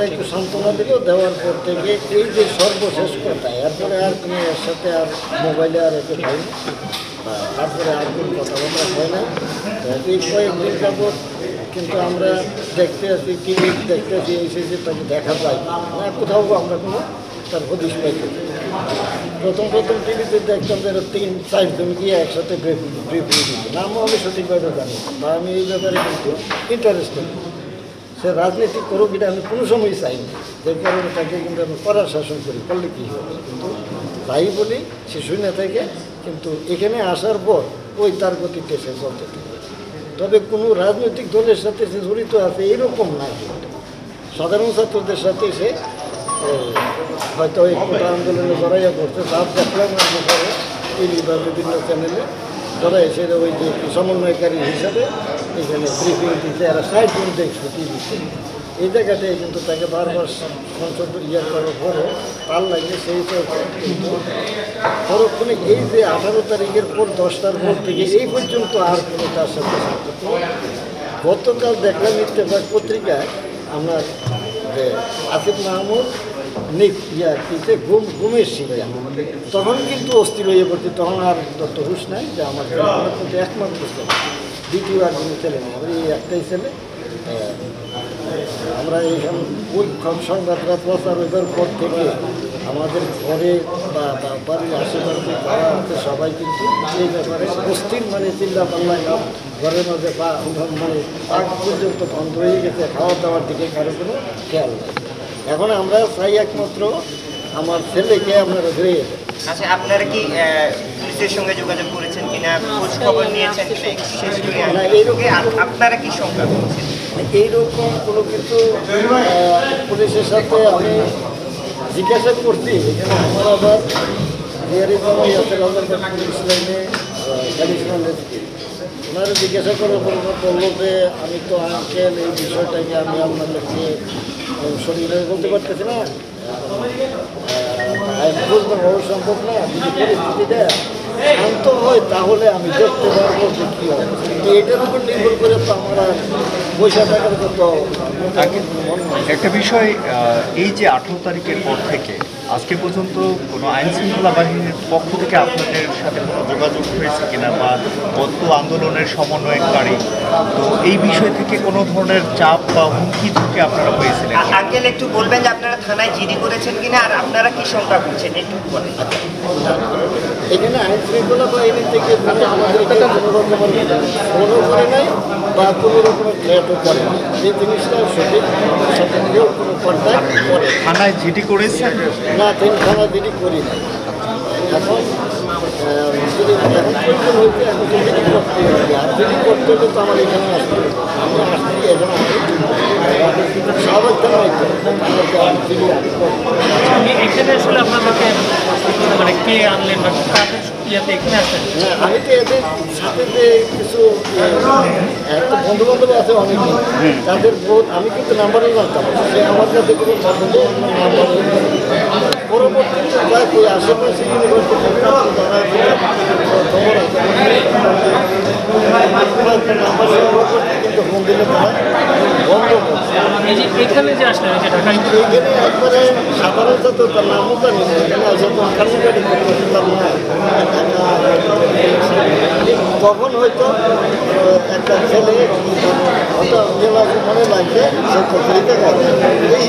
তারা একটু সান্ত্বনা দিল, দেওয়ার পর থেকে এই যে সর্বশেষ কথা, এরপরে আর কোনো এর সাথে আর মোবাইলে আর একে হয়নি, তারপরে আর কোনো কথাবার্তা হয় না। এই কয়েকদিন যাবৎ কিন্তু আমরা দেখতে আসি, টিভি দেখতে আসি, এসে তাকে দেখা যায় না, কোথাও আমরা কোনো তার হদিশ পাইতে। প্রথম টিভিতে দেখতাম যে 3-4 জন গিয়ে একসাথে ব্রিফিং দিত, নামও আমি সঠিকভাবে জানি বা আমি এই ব্যাপারে কিন্তু ইন্টারেস্টেড। সে রাজনীতি করুক এটা আমি কোনো সময় চাইনি, যে কারণে তাকে কিন্তু আমি কড়া শাসন করি, করলে কী হবে। কিন্তু তাই বলি সে শুনে থাকে, কিন্তু এখানে আসার পর ওই তার গতিতে সে চলতে থাকে। তবে কোনো রাজনৈতিক দলের সাথে সে জড়িত আছে এরকম না, কিন্তু সাধারণ ছাত্রদের সাথে সে হয়তো এই কোটা আন্দোলনে জড়াইয়া পড়ছে, তার দেখলাম পরে টিভি বা বিভিন্ন চ্যানেলে যারা এসে ওই যে সমন্বয়কারী হিসাবে এখানে ব্রিফিং দিতে এরা 60 জন দেখছে টিভিতে। এই জায়গাটায় কিন্তু তাকে বারবার সংসদ করার পরে তার লাগে সেই পরক্ষণে এই যে 18 তারিখের পর 10টার পর থেকে এই পর্যন্ত আর কোনো তার সাথে সম্পর্ক। গতকাল দেখলাম ইত্তেফাক পত্রিকায় আমরা যে আসিফ মাহমুদ ঘুমের শিখা, তখন কিন্তু অস্থির হয়ে পড়ছে, তখন আর তত হুশ নাই যে আমার কিন্তু একমাত্র ছেলে, দ্বিতীয় আর কোনো ছেলে নেই, আমার এই একটাই ছেলে। আমরা এইখানে ওই সংবাদটা প্রচার হইবার পর থেকে আমাদের ঘরে বা বাড়ির আশেপাশে যারা আছে সবাই কিন্তু এই ব্যাপারে অস্থির, মানে চিল্লা পাল্লা কাপ, ঘরের মধ্যে মানে পাক পর্যন্ত বন্ধ হয়ে গেছে, খাওয়া দাওয়ার দিকে কারো কোনো খেয়াল নেই। এখন আমরা চাই একমাত্র আমার ছেলেকে আপনারা ধরে যেতে। আচ্ছা, আপনারা কি পুলিশের সঙ্গে যোগাযোগ করেছেন কিনা, খোঁজ খবর নিয়েছেন কিনা, আপনারা কি সংখ্যা করছেন? এইরকম কোনো কিছু পুলিশের সাথে আমি জিজ্ঞাসা করছি। এখানে আমার আবার পুলিশ লাইনে ওনারা জিজ্ঞাসা করার পর বললো যে আমি তো আঙ্কেল এই বিষয়টাকে আমি আপনাদেরকে শরীরে বলতে পারতেছি না, বুঝবেন হওয়া সম্ভব না। যদি পরিস্থিতিটা শান্ত হয় তাহলে আমি দেখতে পারবো যে কী হয়। এটার উপর নির্ভর করে তো আমরা পয়সা টাকার কত একটা বিষয়, এই যে 18 তারিখের পর থেকে আজকে পর্যন্ত কোনো আইন শৃঙ্খলা বাহিনীর পক্ষ থেকে আপনাদের সাথে কোনো যোগাযোগ হয়েছে কিনা, বা গত আন্দোলনের সমন্বয়কারী, তো এই বিষয় থেকে কোনো ধরনের চাপ বা হুমকি ঝুঁকি আপনারা হয়েছিলেন? আঙ্কেল একটু বলবেন যে আপনারা থানায় জিডি করেছেন কিনা, আর আপনারা কি সংখ্যা করছেন একটু বলেন। এখানে আইন শৃঙ্খলা বাহিনী থেকে আমাদের কোনো করে নাই বা কোনো রকমের থ্রেটও করে না, এই জিনিসটা সঠিক, সাথে কেউ কোনো কন্ট্যাক্ট করে। থানায় জিডি করেছেন? না, থানা জিডি করি না। এখন যদি এখন প্রয়োজন হয়েছে এখন তো জিডি করতে হবে, আর জিডি করতে হলে তো আমার এখানে আসতে হবে। আমরা আসছি এখানে স্বাভাবিক থানায় এখানে আসলে আপনাদেরকে মানে কে আনলেন বা কাদের ইয়েতে এখানে আসেন? হ্যাঁ, আমি তো এদের সাথে যে কিছু একটা বন্ধু বান্ধব আছে অনেকে, তাদের আমি কিন্তু নাম্বারও জানতাম, সে আমার কাছে কোনো নাম্বার পরবর্তীতে যাক ওই আশেপাশে ইউনিভার্সিটির খবর কিন্তু ফোন দিলে তারা বন্ধ করছে। এখানে যে আসলেন ঢাকায়, এইখানে একবারে সাধারণত তার নামও জানি না, এখানে আসে কান্নাকাটি করতে তার না, তখন হয়তো একটা ছেলে হয়তো মনে লাগবে সে পত্রিকা এই